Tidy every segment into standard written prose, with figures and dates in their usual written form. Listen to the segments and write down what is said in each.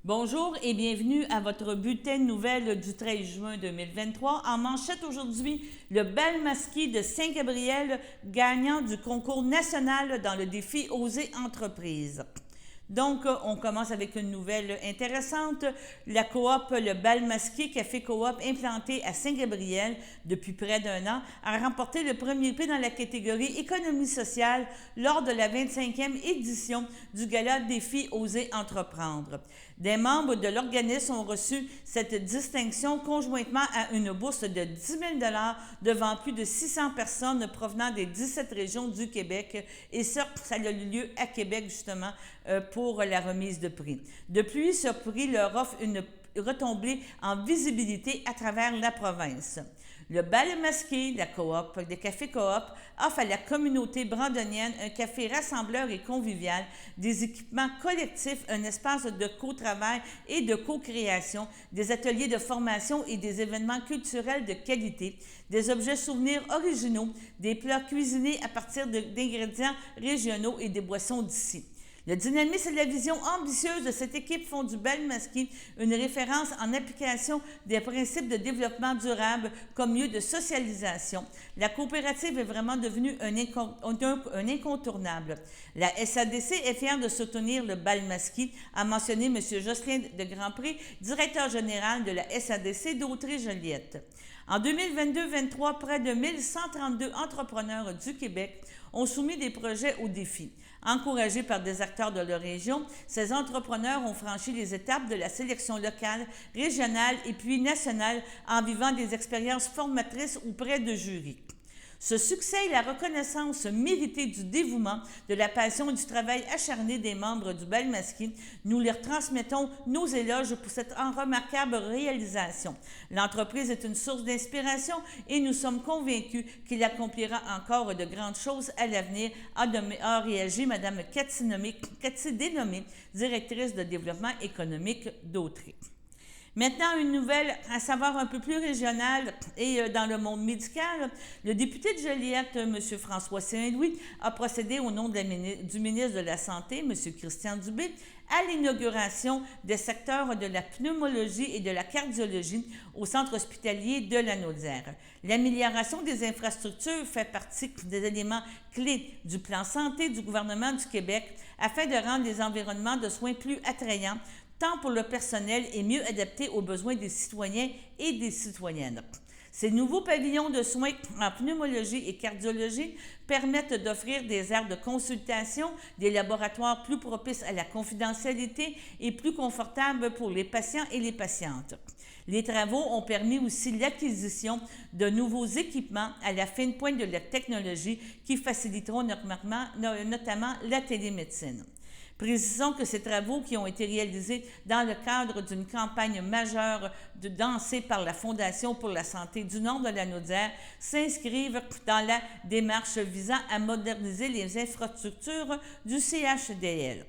Bonjour et bienvenue à votre bulletin de nouvelles du 13 juin 2023. En manchette aujourd'hui, le bal masqué de Saint-Gabriel, gagnant du concours national dans le défi Oser entreprise. Donc, on commence avec une nouvelle intéressante. La coop Le Bal Masqué, café coop implanté à Saint-Gabriel depuis près d'un an, a remporté le premier prix dans la catégorie économie sociale lors de la 25e édition du gala Défi Oser entreprendre. Des membres de l'organisme ont reçu cette distinction conjointement à une bourse de 10 000 $ devant plus de 600 personnes provenant des 17 régions du Québec. Et ça a eu lieu à Québec justement pour la remise de prix. De plus, ce prix leur offre une retombée en visibilité à travers la province. Le bal masqué, la coop, des cafés coop, offre à la communauté brandonienne un café rassembleur et convivial, des équipements collectifs, un espace de co-travail et de co-création, des ateliers de formation et des événements culturels de qualité, des objets souvenirs originaux, des plats cuisinés à partir d'ingrédients régionaux et des boissons d'ici. Le dynamisme et la vision ambitieuse de cette équipe font du bal masqué une référence en application des principes de développement durable comme lieu de socialisation. La coopérative est vraiment devenue un incontournable. La SADC est fière de soutenir le bal masqué, a mentionné M. Jocelyn de Grandpré, directeur général de la SADC d'Autry-Joliette. En 2022-23, près de 1132 entrepreneurs du Québec ont soumis des projets au défi. Encouragés par des acteurs de leur région, ces entrepreneurs ont franchi les étapes de la sélection locale, régionale et puis nationale en vivant des expériences formatrices auprès de jurys. Ce succès est la reconnaissance méritée du dévouement, de la passion et du travail acharné des membres du bal masqué. Nous leur transmettons nos éloges pour cette remarquable réalisation. L'entreprise est une source d'inspiration et nous sommes convaincus qu'il accomplira encore de grandes choses à l'avenir, a réagi Mme Cathy Dénommé, directrice de développement économique d'Autry. Maintenant, une nouvelle à savoir un peu plus régionale et dans le monde médical. Le député de Joliette, M. François Saint-Louis, a procédé au nom du ministre de la Santé, M. Christian Dubé, à l'inauguration des secteurs de la pneumologie et de la cardiologie au centre hospitalier de la Naudière. L'amélioration des infrastructures fait partie des éléments clés du plan santé du gouvernement du Québec afin de rendre les environnements de soins plus attrayants, tant pour le personnel et mieux adapté aux besoins des citoyens et des citoyennes. Ces nouveaux pavillons de soins en pneumologie et cardiologie permettent d'offrir des aires de consultation, des laboratoires plus propices à la confidentialité et plus confortables pour les patients et les patientes. Les travaux ont permis aussi l'acquisition de nouveaux équipements à la fine pointe de la technologie qui faciliteront notamment la télémédecine. Précisons que ces travaux qui ont été réalisés dans le cadre d'une campagne majeure lancée par la Fondation pour la santé du Nord de la Naudière s'inscrivent dans la démarche visant à moderniser les infrastructures du CHDL.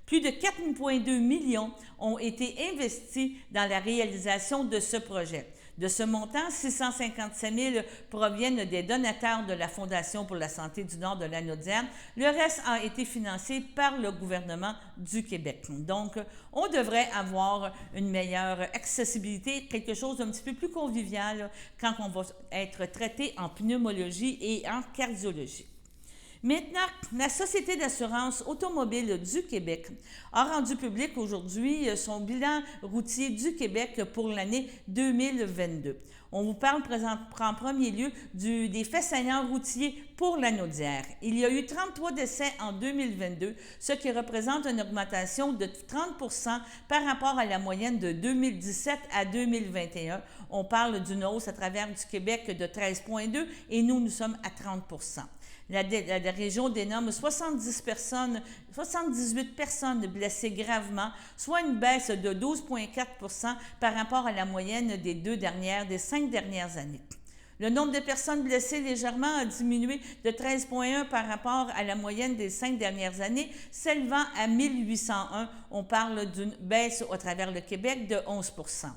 Plus de 4,2 millions ont été investis dans la réalisation de ce projet. De ce montant, 657 000 proviennent des donateurs de la Fondation pour la santé du Nord de la Naudière. Le reste a été financé par le gouvernement du Québec. Donc, on devrait avoir une meilleure accessibilité, quelque chose d'un petit peu plus convivial quand on va être traité en pneumologie et en cardiologie. Maintenant, la Société d'assurance automobile du Québec a rendu public aujourd'hui son bilan routier du Québec pour l'année 2022. On vous parle en premier lieu des faits saillants routiers pour la Naudière. Il y a eu 33 décès en 2022, ce qui représente une augmentation de 30 % par rapport à la moyenne de 2017 à 2021. On parle d'une hausse à travers du Québec de 13,2 et nous sommes à 30 %. La région dénomme 78 personnes blessées gravement, soit une baisse de 12,4 % par rapport à la moyenne des 5 dernières années. Le nombre de personnes blessées légèrement a diminué de 13,1 par rapport à la moyenne des 5 dernières années, s'élevant à 1801. On parle d'une baisse à travers le Québec de 11 %.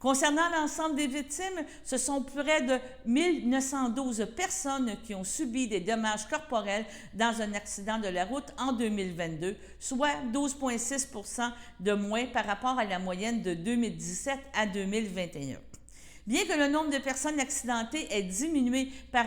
Concernant l'ensemble des victimes, ce sont près de 1912 personnes qui ont subi des dommages corporels dans un accident de la route en 2022, soit 12,6 % de moins par rapport à la moyenne de 2017 à 2021. Bien que le nombre de personnes accidentées ait diminué par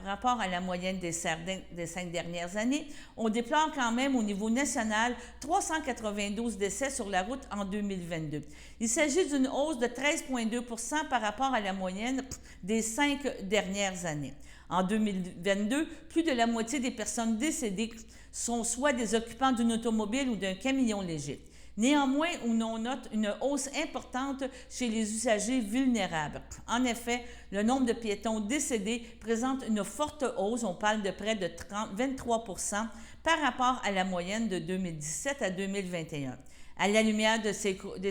rapport à la moyenne des 5 dernières années, on déplore quand même au niveau national 392 décès sur la route en 2022. Il s'agit d'une hausse de 13,2 % par rapport à la moyenne des 5 dernières années. En 2022, plus de la moitié des personnes décédées sont soit des occupants d'une automobile ou d'un camion léger. Néanmoins, on note une hausse importante chez les usagers vulnérables. En effet, le nombre de piétons décédés présente une forte hausse, on parle de près de 23 % par rapport à la moyenne de 2017 à 2021. À la lumière de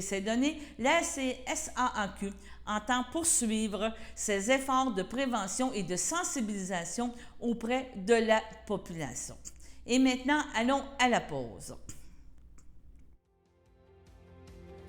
ces données, la SAAQ entend poursuivre ses efforts de prévention et de sensibilisation auprès de la population. Et maintenant, allons à la pause.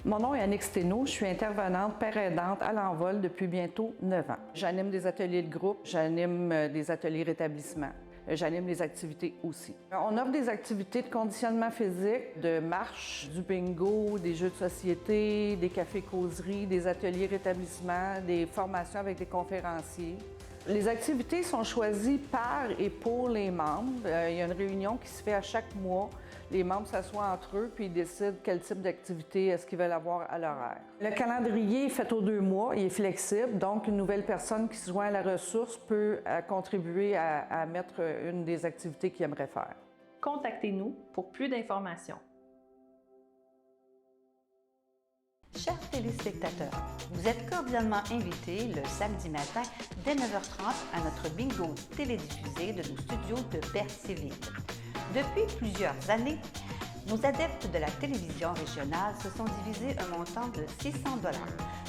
Mon nom est Annick Sténault, je suis intervenante père aidante à l'Envol depuis bientôt 9 ans. J'anime des ateliers de groupe, j'anime des ateliers rétablissement, j'anime des activités aussi. On offre des activités de conditionnement physique, de marche, du bingo, des jeux de société, des cafés-causeries, des ateliers rétablissement, des formations avec des conférenciers. Les activités sont choisies par et pour les membres. Il y a une réunion qui se fait à chaque mois. Les membres s'assoient entre eux puis ils décident quel type d'activité est-ce qu'ils veulent avoir à l'horaire. Le calendrier est fait aux 2 mois, il est flexible, donc une nouvelle personne qui se joint à la ressource peut contribuer à mettre une des activités qu'il aimerait faire. Contactez-nous pour plus d'informations. Chers téléspectateurs, vous êtes cordialement invités le samedi matin dès 9h30 à notre bingo télédiffusé de nos studios de Berthierville. Depuis plusieurs années, nos adeptes de la télévision régionale se sont divisés un montant de 600 $,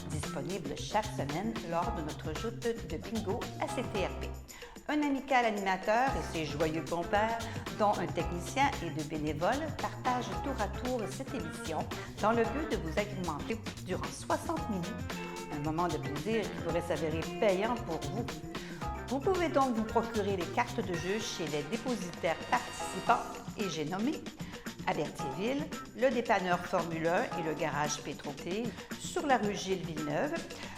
disponible chaque semaine lors de notre joute de bingo à CTRP. Un amical animateur et ses joyeux compères, dont un technicien et 2 bénévoles, partagent tour à tour cette émission dans le but de vous agrémenter durant 60 minutes. Un moment de plaisir qui pourrait s'avérer payant pour vous. Vous pouvez donc vous procurer les cartes de jeu chez les dépositaires participants et j'ai nommé à Berthierville, le dépanneur Formule 1 et le garage Pétroté sur la rue Gilles Villeneuve,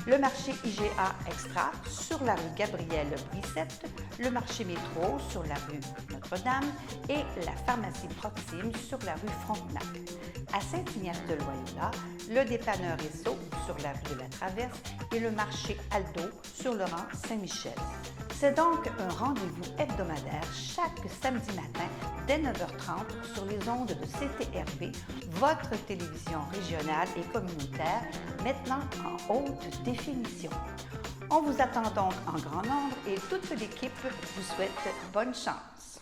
le marché IGA Extra sur la rue Gabrielle Brissette, le marché Métro sur la rue Notre-Dame et la pharmacie Proxime sur la rue Frontenac. À Saint-Ignace-de-Loyola, le dépanneur Esso sur la rue de la Traverse et le marché Aldo sur le rang Saint-Michel. C'est donc un rendez-vous hebdomadaire chaque samedi matin dès 9h30 sur les ondes de CTRP, votre télévision régionale et communautaire, maintenant en haute définition. On vous attend donc en grand nombre et toute l'équipe vous souhaite bonne chance.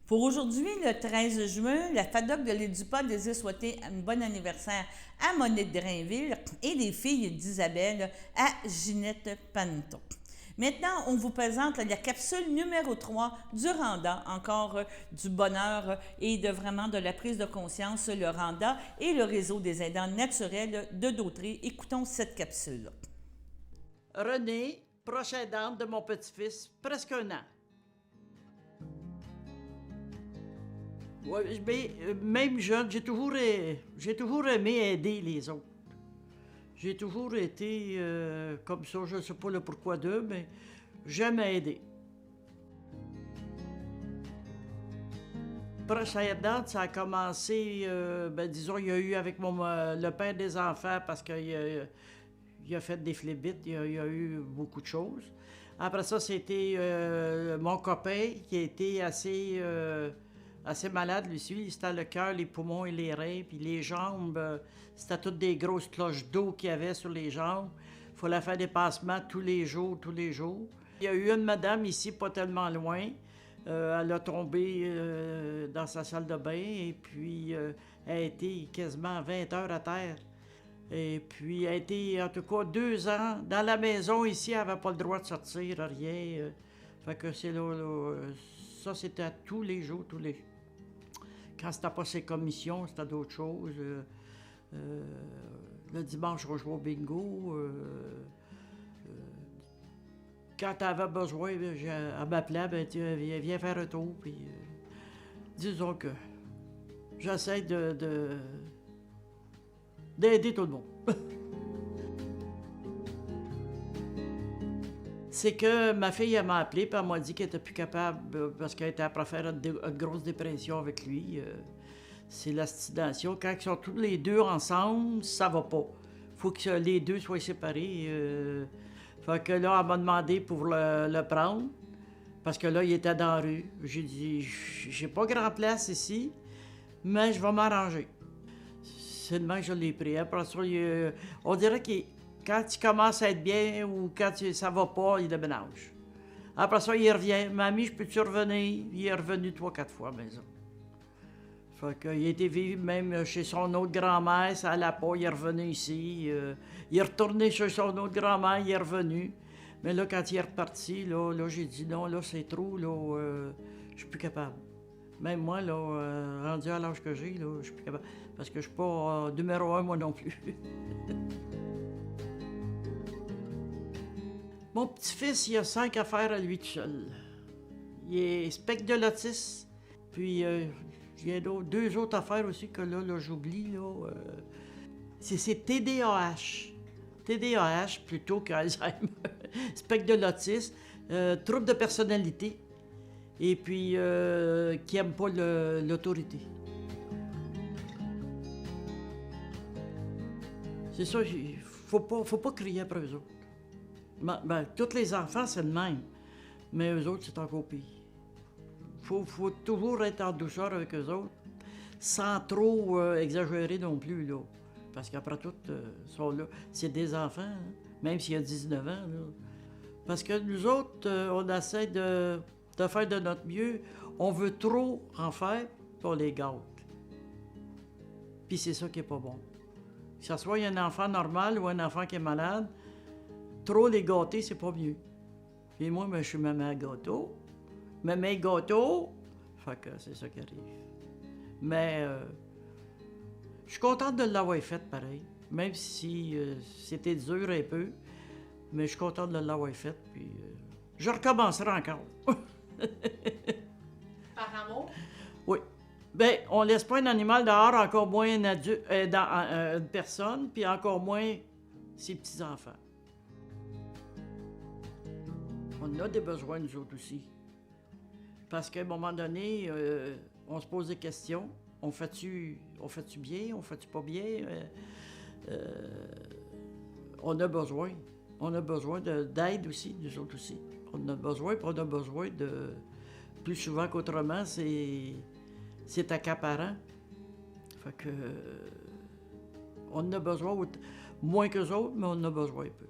Pour aujourd'hui, le 13 juin, la FADOC de l'Édupa désire souhaiter un bon anniversaire à Monique Drainville et les filles d'Isabelle à Ginette Panton. Maintenant, on vous présente la capsule numéro 3 du Randa, encore du bonheur et vraiment de la prise de conscience, le Randa et le réseau des aidants naturels de Dautré. Écoutons cette capsule. Renée, proche aidante de mon petit-fils, presque 1 an. Ouais, même jeune, j'ai toujours aimé aider les autres. J'ai toujours été comme ça, je ne sais pas le pourquoi d'eux, mais j'aime aider. Proche aidante, ça a commencé, disons, il y a eu avec le père des enfants parce qu'il a fait des flibites, il y a eu beaucoup de choses. Après ça, c'était mon copain qui a été assez malade, lui aussi. C'était le cœur, les poumons et les reins, puis les jambes, c'était toutes des grosses cloches d'eau qu'il y avait sur les jambes. Il fallait faire des passements tous les jours. Il y a eu une madame ici, pas tellement loin. Elle a tombé dans sa salle de bain et puis elle a été quasiment 20 heures à terre. Et puis, elle a été, en tout cas, 2 ans dans la maison ici. Elle n'avait pas le droit de sortir, rien. Fait que c'est là, ça, c'était à tous les jours, Quand c'était pas ses commissions, c'était d'autres choses. Le dimanche, on jouait au bingo. Quand elle avait besoin, elle m'appelait, ben, viens faire un tour. Puis, disons que j'essaie d'aider tout le monde. C'est que ma fille, elle m'a appelé, puis elle m'a dit qu'elle était plus capable, parce qu'elle était après faire une grosse dépression avec lui. C'est l'astination. Quand ils sont tous les deux ensemble, ça va pas. Faut que les deux soient séparés. Fait que là, elle m'a demandé pour le prendre, parce que là, il était dans la rue. J'ai dit, j'ai pas grand place ici, mais je vais m'arranger. C'est demain que je l'ai pris. Après ça, on dirait que quand il commence à être bien ou quand ça va pas, il déménage. Après ça, il revient. Mamie, je peux-tu revenir? Il est revenu 3-4 fois à la maison. Fait qu'il a été vivre même chez son autre grand-mère, ça allait pas, il est revenu ici. Il est retourné chez son autre grand-mère, il est revenu. Mais là, quand il est reparti, là j'ai dit non, là, c'est trop, là, je suis plus capable. Même moi, là, rendu à l'âge que j'ai, là, je suis plus capable. Parce que je suis pas numéro 1, moi non plus. Mon petit-fils, il a 5 affaires à lui tout seul. Il est spectre de l'autisme, puis il y a 2 autres affaires aussi que là j'oublie. C'est TDAH. TDAH plutôt qu'Alzheimer. Spectre de l'autisme, trouble de personnalité, et puis qui n'aime pas l'autorité. C'est ça, faut pas crier après eux autres. Ben, tous les enfants, c'est le même, mais eux autres, c'est encore pire. Faut toujours être en douceur avec eux autres, sans trop exagérer non plus, là. Parce qu'après tout, sont là. C'est des enfants, hein, même s'il y a 19 ans, là. Parce que nous autres, on essaie de faire de notre mieux. On veut trop en faire, puis on les gâte. Puis c'est ça qui est pas bon. Que ce soit un enfant normal ou un enfant qui est malade, trop les gâter, c'est pas mieux. Puis moi, je suis maman gâteau. Maman gâteau, fait que c'est ça qui arrive. Mais je suis contente de l'avoir fait pareil, même si c'était dur un peu, mais je suis contente de l'avoir fait, puis je recommencerai encore. Par amour? Oui. Bien, on laisse pas un animal dehors, encore moins une personne, puis encore moins ses petits-enfants. On a des besoins, nous autres aussi. Parce qu'à un moment donné, on se pose des questions. On fait-tu bien? On fait-tu pas bien? On a besoin. On a besoin d'aide aussi, nous autres aussi. On a besoin, puis on a besoin de... Plus souvent qu'autrement, c'est accaparant. Fait que... on en a besoin, moins qu'eux autres, mais on en a besoin un peu.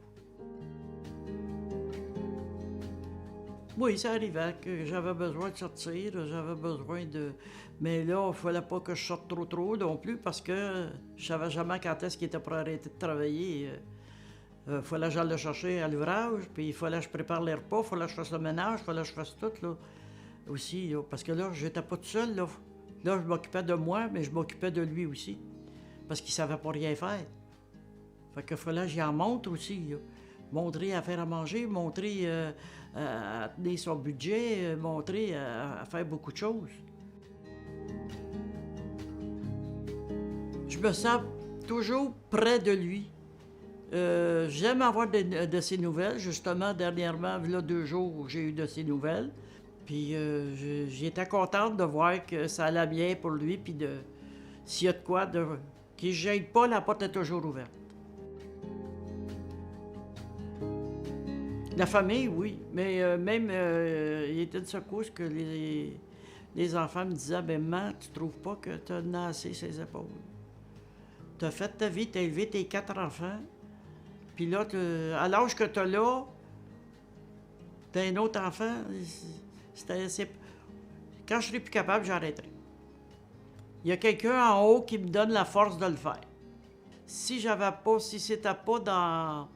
Oui, ça arrivait que j'avais besoin de sortir, j'avais besoin de... Mais là, il ne fallait pas que je sorte trop non plus, parce que je savais jamais quand est-ce qu'il était pour arrêter de travailler. Il fallait que j'aille le chercher à l'ouvrage, puis il fallait que je prépare les repas, il fallait que je fasse le ménage, il fallait que je fasse tout, là, aussi. Là, parce que là, j'étais pas tout seul, là. Là, je m'occupais de moi, mais je m'occupais de lui aussi, parce qu'il savait pas rien faire. Fait qu'il fallait que j'y en montre aussi, là. Montrer à faire à manger, montrer à tenir son budget, montrer à faire beaucoup de choses. Je me sens toujours près de lui. J'aime avoir de ses nouvelles. Justement, dernièrement, il y a 2 jours, j'ai eu de ses nouvelles. Puis j'étais contente de voir que ça allait bien pour lui, puis s'il y a de quoi, qu'il ne gêne pas, la porte est toujours ouverte. La famille, oui, mais même, il était de secousse que les enfants me disaient, « Ben, maman, tu trouves pas que tu as assez ses épaules? Tu as fait ta vie, tu as élevé tes 4 enfants, puis là, à l'âge que tu as là, tu as un autre enfant, quand je serai plus capable, j'arrêterai. Il y a quelqu'un en haut qui me donne la force de le faire. si c'était pas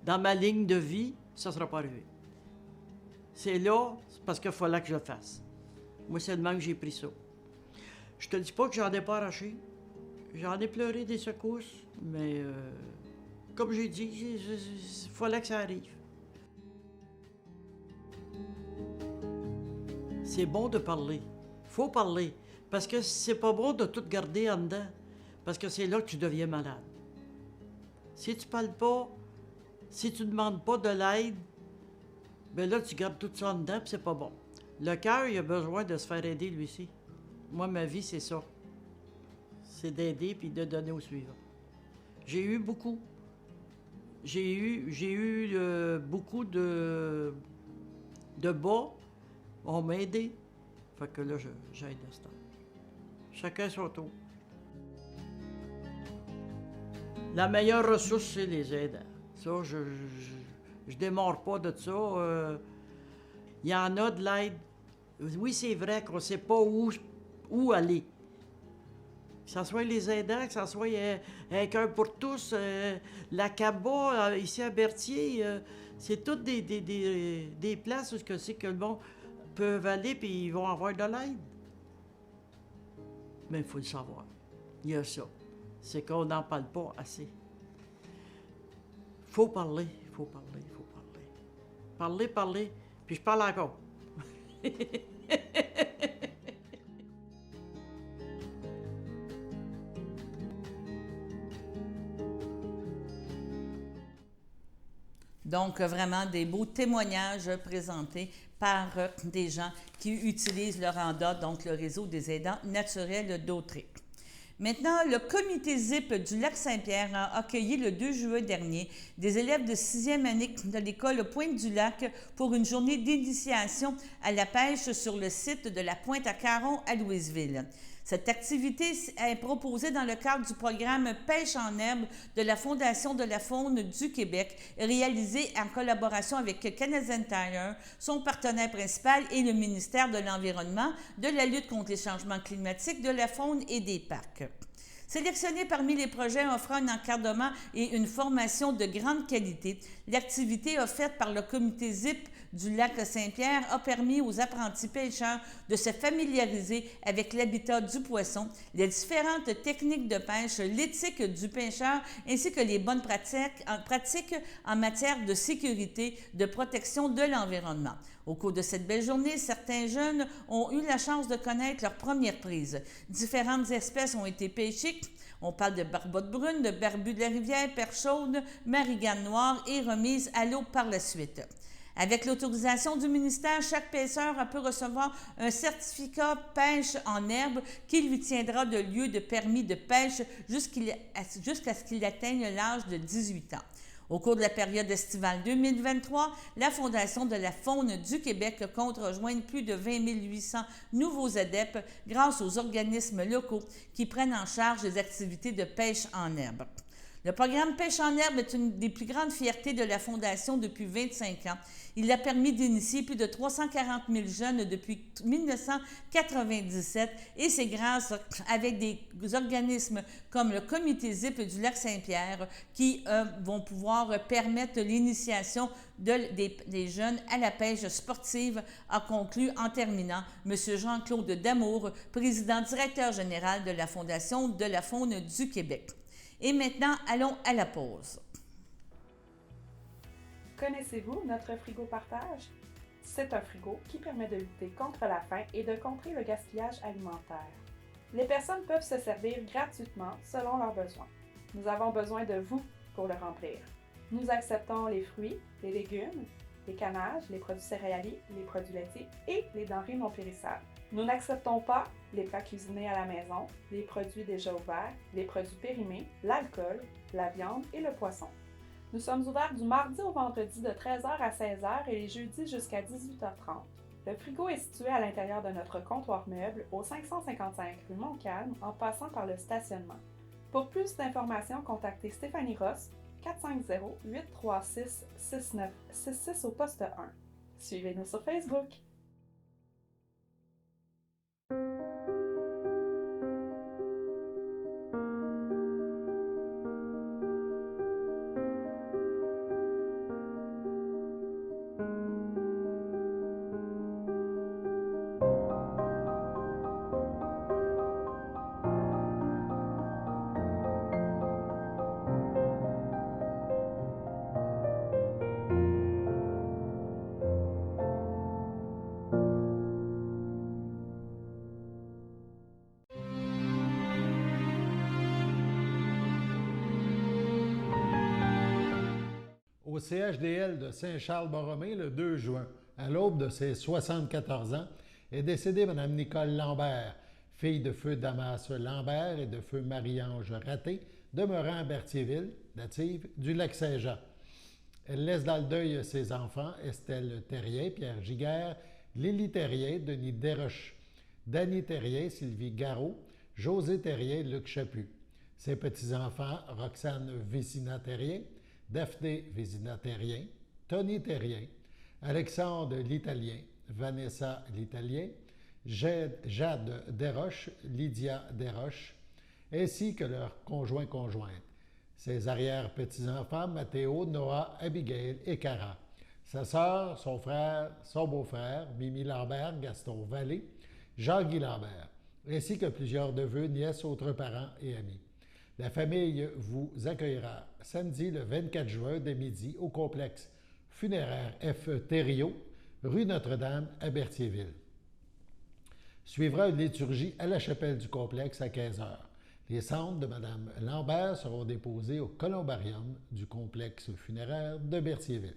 dans ma ligne de vie, ça ne sera pas arrivé. C'est là, c'est parce qu'il fallait que je le fasse. Moi, c'est de même que j'ai pris ça. Je te dis pas que j'en ai pas arraché. J'en ai pleuré des secousses, mais comme j'ai dit, il fallait que ça arrive. C'est bon de parler. Faut parler. Parce que c'est pas bon de tout garder en dedans. Parce que c'est là que tu deviens malade. Si tu parles pas, si tu demandes pas de l'aide, bien là, tu gardes tout ça en dedans, puis c'est pas bon. Le cœur, il a besoin de se faire aider, lui aussi. Moi, ma vie, c'est ça. C'est d'aider puis de donner au suivant. J'ai eu beaucoup. J'ai eu beaucoup de bas. On m'a aidé. Fait que là, j'aide à ce temps. Chacun son tour. La meilleure ressource, c'est les aidants. Ça, je démarre pas de ça. Il y en a de l'aide. Oui, c'est vrai qu'on ne sait pas où aller. Que ce soit les aidants, que ce soit un cœur pour tous, la CABA, ici à Berthier, c'est toutes des places où c'est que le monde peut aller et ils vont avoir de l'aide. Mais il faut le savoir. Il y a ça. C'est qu'on n'en parle pas assez. Faut parler, faut parler, faut parler. Parler, puis je parle encore. Donc, vraiment des beaux témoignages présentés par des gens qui utilisent le RANDA, donc le réseau des aidants naturels d'Autrey. Maintenant, le comité ZIP du Lac-Saint-Pierre a accueilli le 2 juin dernier des élèves de 6e année de l'école Pointe-du-Lac pour une journée d'initiation à la pêche sur le site de la Pointe-à-Caron à Louisville. Cette activité est proposée dans le cadre du programme Pêche en herbe de la Fondation de la faune du Québec, réalisé en collaboration avec Canadian Tire, son partenaire principal, et le ministère de l'Environnement, de la lutte contre les changements climatiques, de la faune et des parcs. Sélectionnée parmi les projets offrant un encadrement et une formation de grande qualité, l'activité offerte par le comité ZIP du lac Saint-Pierre a permis aux apprentis pêcheurs de se familiariser avec l'habitat du poisson, les différentes techniques de pêche, l'éthique du pêcheur ainsi que les bonnes pratiques en matière de sécurité, de protection de l'environnement. Au cours de cette belle journée, certains jeunes ont eu la chance de connaître leur première prise. Différentes espèces ont été pêchées. On parle de barbotte brune, de barbu de la rivière, perche chaude, marigane noire et remise à l'eau par la suite. Avec l'autorisation du ministère, chaque pêcheur peut recevoir un certificat pêche en herbe qui lui tiendra de lieu de permis de pêche jusqu'à ce qu'il atteigne l'âge de 18 ans. Au cours de la période estivale 2023, la Fondation de la faune du Québec compte rejoindre plus de 20 800 nouveaux adeptes grâce aux organismes locaux qui prennent en charge les activités de pêche en herbe. Le programme Pêche en herbe est une des plus grandes fiertés de la Fondation depuis 25 ans. Il a permis d'initier plus de 340 000 jeunes depuis 1997 et c'est grâce avec des organismes comme le comité ZIP du Lac-Saint-Pierre qui vont pouvoir permettre l'initiation des jeunes à la pêche sportive, a conclu en terminant M. Jean-Claude Damour, président directeur général de la Fondation de la faune du Québec. Et maintenant, allons à la pause. Connaissez-vous notre frigo partage? C'est un frigo qui permet de lutter contre la faim et de contrer le gaspillage alimentaire. Les personnes peuvent se servir gratuitement selon leurs besoins. Nous avons besoin de vous pour le remplir. Nous acceptons les fruits, les légumes, les cannages, les produits céréaliers, les produits laitiers et les denrées non périssables. Nous n'acceptons pas les plats cuisinés à la maison, les produits déjà ouverts, les produits périmés, l'alcool, la viande et le poisson. Nous sommes ouverts du mardi au vendredi de 13h à 16h et les jeudis jusqu'à 18h30. Le frigo est situé à l'intérieur de notre comptoir meuble au 555 rue Montcalm en passant par le stationnement. Pour plus d'informations, contactez Stéphanie Ross, 450-836-6966 au poste 1. Suivez-nous sur Facebook. au CHDL de Saint-Charles-Borromée le 2 juin, à l'aube de ses 74 ans, est décédée Mme Nicole Lambert, fille de feu Damas Lambert et de feu Marie-Ange Raté, demeurant à Berthierville, native du Lac-Saint-Jean. Elle laisse dans le deuil ses enfants, Estelle Terrien, Pierre Giguère, Lily Terrien, Denis Desroches, Danny Terrien, Sylvie Garot, José Terrien, Luc Chaput. Ses petits-enfants, Roxane Vézina Terrien, Daphné Vézina Terrien, Tony Terrien, Alexandre l'Italien, Vanessa l'Italien, Jade Desroches, Lydia Desroches, ainsi que leurs conjoints-conjointes. Ses arrière-petits-enfants, Mathéo, Noah, Abigail et Cara. Sa sœur, son frère, son beau-frère, Mimi Lambert, Gaston Vallée, Jean-Guy Lambert, ainsi que plusieurs neveux, nièces, autres parents et amis. La famille vous accueillera samedi le 24 juin dès midi au complexe funéraire F. Thériault, rue Notre-Dame à Berthierville. Suivra une liturgie à la chapelle du complexe à 15 h. Les cendres de Mme Lambert seront déposées au columbarium du complexe funéraire de Berthierville.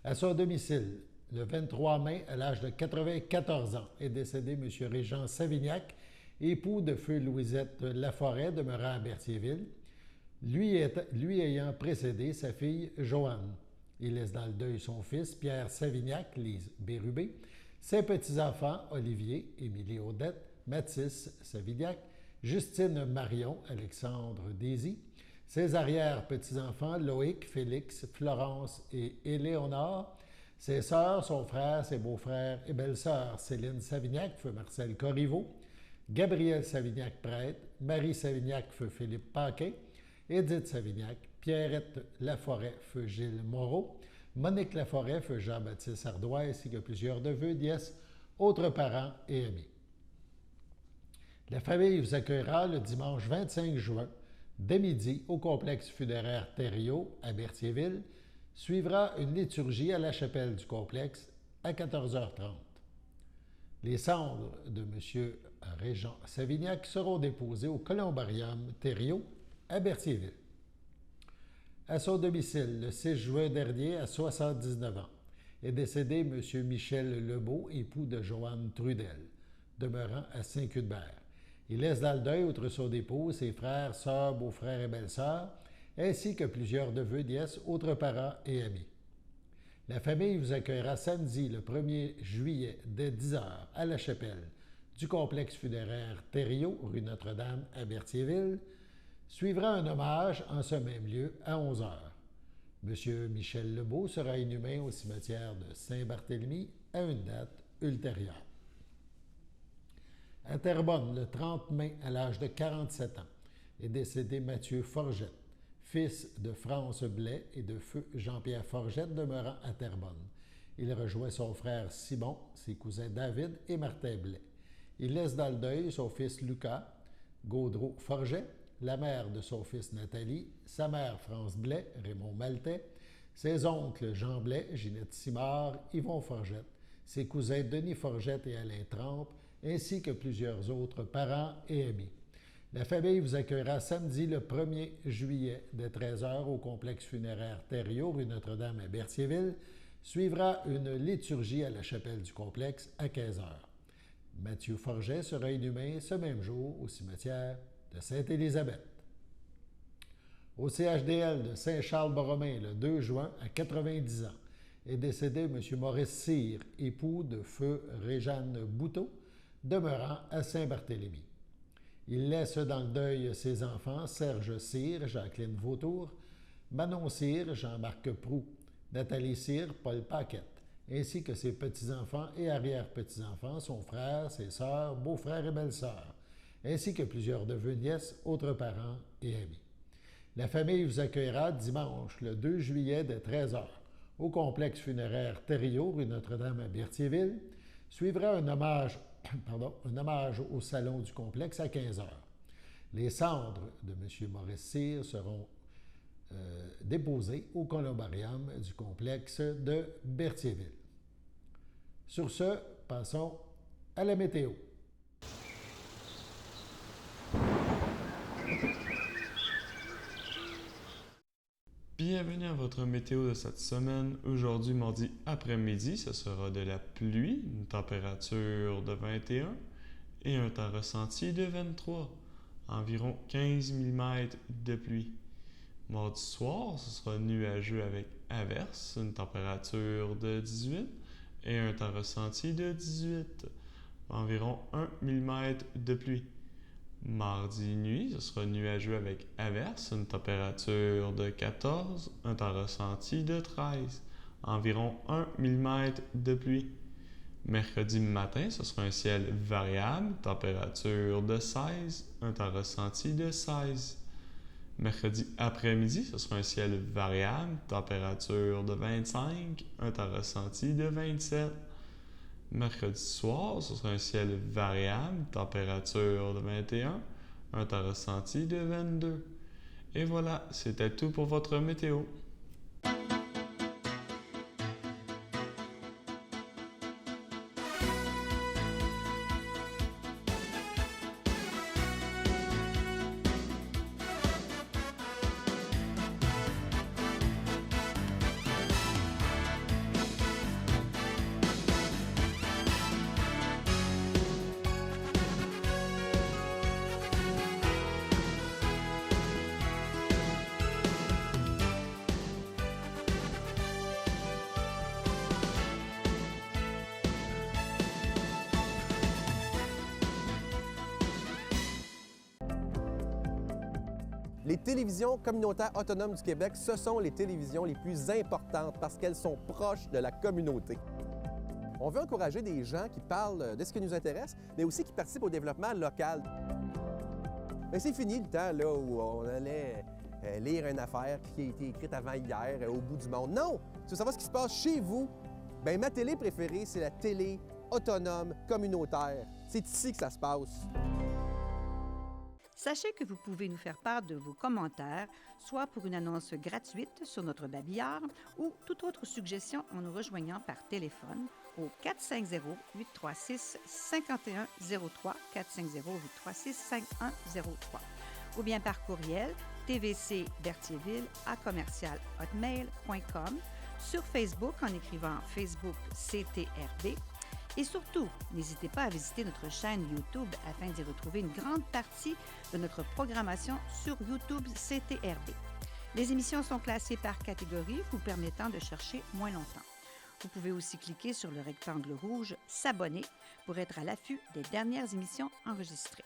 À son domicile, le 23 mai, à l'âge de 94 ans, est décédé M. Régent Savignac, époux de feu Louisette Laforêt, demeurant à Berthierville, lui ayant précédé sa fille Joanne. Il laisse dans le deuil son fils, Pierre Savignac, Lise Bérubé, ses petits-enfants, Olivier, Émilie Odette, Mathis Savignac, Justine Marion, Alexandre Désy, ses arrière-petits-enfants, Loïc, Félix, Florence et Éléonore, ses sœurs, son frère, ses beaux-frères et belles-sœurs, Céline Savignac, feu Marcel Corriveau, Gabriel Savignac, prêtre, Marie Savignac, feu Philippe Paquet, Édith Savignac, Pierrette Laforêt, feu Gilles Moreau, Monique Laforêt, feu Jean-Baptiste Ardois, ainsi que plusieurs neveux, nièces, autres parents et amis. La famille vous accueillera le dimanche 25 juin, dès midi, au complexe funéraire Thériault, à Berthierville. Suivra une liturgie à la chapelle du complexe à 14h30. Les cendres de M. Régent Savignac seront déposées au columbarium Thériault, à Berthierville. À son domicile, le 6 juin dernier, à 79 ans, est décédé M. Michel Lebeau, époux de Joanne Trudel, demeurant à Saint-Cuthbert. Il laisse dans le deuil, outre son épouse, ses frères, sœurs, beaux-frères et belles-sœurs, ainsi que plusieurs neveux, nièces, autres parents et amis. La famille vous accueillera samedi, le 1er juillet, dès 10 h, à la chapelle du complexe funéraire Thériault, rue Notre-Dame, à Berthierville. Suivra un hommage en ce même lieu à 11 h. M. Michel Lebeau sera inhumé au cimetière de Saint-Barthélemy à une date ultérieure. À Terrebonne, le 30 mai, à l'âge de 47 ans, est décédé Mathieu Forgette, fils de France Blais et de feu Jean-Pierre Forgette, demeurant à Terrebonne. Il rejoint son frère Simon, ses cousins David et Martin Blais. Il laisse dans le deuil son fils Lucas, Gaudreau Forget, la mère de son fils Nathalie, sa mère France Blais, Raymond Maltais, ses oncles Jean Blais, Ginette Simard, Yvon Forgette, ses cousins Denis Forgette et Alain Trempe, ainsi que plusieurs autres parents et amis. La famille vous accueillera samedi le 1er juillet dès 13 h au complexe funéraire Thériault, rue Notre-Dame à Berthierville. Suivra une liturgie à la chapelle du complexe à 15 h. Mathieu Forget sera inhumé ce même jour au cimetière de Sainte-Élisabeth. Au CHDL de Saint-Charles-Borromée, le 2 juin, à 90 ans, est décédé M. Maurice Cyr, époux de feu Réjeanne Bouteau, demeurant à Saint-Barthélemy. Il laisse dans le deuil ses enfants Serge Cyr, Jacqueline Vautour, Manon Cyr, Jean-Marc Proux, Nathalie Cyr, Paul Paquette, ainsi que ses petits-enfants et arrière-petits-enfants, son frère, ses sœurs, beaux-frères et belles-sœurs, ainsi que plusieurs neveux, nièces, autres parents et amis. La famille vous accueillera dimanche, le 2 juillet, dès 13 h, au complexe funéraire Thériault, rue Notre-Dame à Berthierville. Suivra un hommage au salon du complexe à 15 h. Les cendres de M. Maurice Cyr seront déposées au columbarium du complexe de Berthierville. Sur ce, passons à la météo. Bienvenue à votre météo de cette semaine. Aujourd'hui, mardi après-midi, ce sera de la pluie, une température de 21 et un temps ressenti de 23, environ 15 mm de pluie. Mardi soir, ce sera nuageux avec averse, une température de 18 et un temps ressenti de 18, environ 1 mm de pluie. Mardi nuit, ce sera nuageux avec averse, une température de 14, un temps ressenti de 13, environ 1 mm de pluie. Mercredi matin, ce sera un ciel variable, température de 16, un temps ressenti de 16. Mercredi après-midi, ce sera un ciel variable, température de 25, un temps ressenti de 27. Mercredi soir, ce sera un ciel variable, température de 21, un temps ressenti de 22. Et voilà, c'était tout pour votre météo. Les télévisions communautaires autonomes du Québec, ce sont les télévisions les plus importantes parce qu'elles sont proches de la communauté. On veut encourager des gens qui parlent de ce qui nous intéresse, mais aussi qui participent au développement local. Mais c'est fini le temps là, où on allait lire une affaire qui a été écrite avant hier au bout du monde. Non! Si vous savez ce qui se passe chez vous, bien, ma télé préférée, c'est la télé autonome communautaire. C'est ici que ça se passe. Sachez que vous pouvez nous faire part de vos commentaires, soit pour une annonce gratuite sur notre babillard ou toute autre suggestion en nous rejoignant par téléphone au 450-836-5103, 450-836-5103, ou bien par courriel tvcberthierville@commercialhotmail.com, sur Facebook en écrivant Facebook CTRB. Et surtout, n'hésitez pas à visiter notre chaîne YouTube afin d'y retrouver une grande partie de notre programmation sur YouTube CTRB. Les émissions sont classées par catégorie, vous permettant de chercher moins longtemps. Vous pouvez aussi cliquer sur le rectangle rouge « S'abonner » pour être à l'affût des dernières émissions enregistrées.